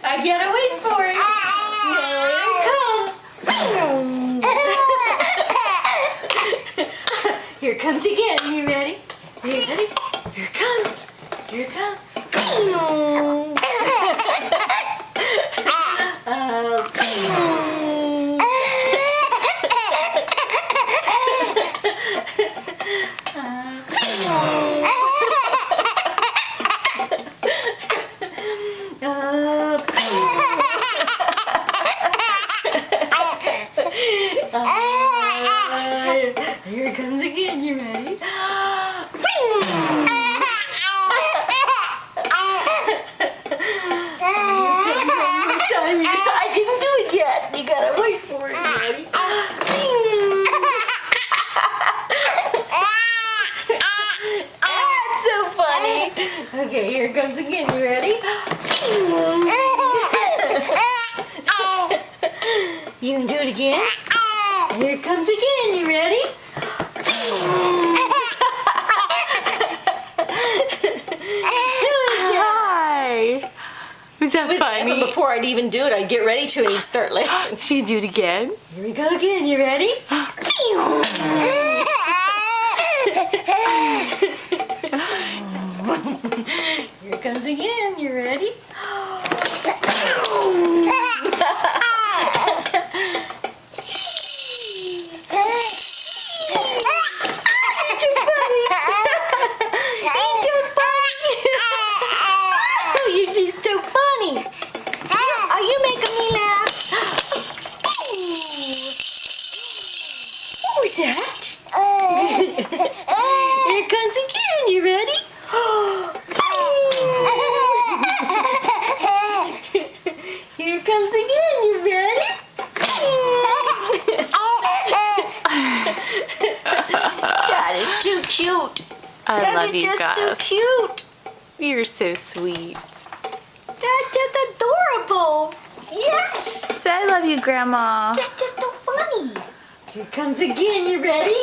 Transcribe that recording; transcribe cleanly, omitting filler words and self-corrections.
I gotta wait for it. Here it comes. Here it comes again. You ready? You ready? Here it comes. Here it comes. Here it comes again. You ready? I didn't do it yet. You gotta wait for it. Ready? That's so funny. Okay, here it comes again. You ready? You can do it again. Here it comes again. You ready? Hi. Was that funny? Before I'd even do it, I'd get ready to and he'd start laughing. Should you do it again? Here we go again. You ready? Here it comes again. You ready? What was that? Here it comes again. You ready? Here it comes again. You ready? That is too cute. I love you guys. That is just too cute. You're so sweet. That's just adorable. Yes. Say I love you, Grandma. That's just so funny. Here it comes again. You ready?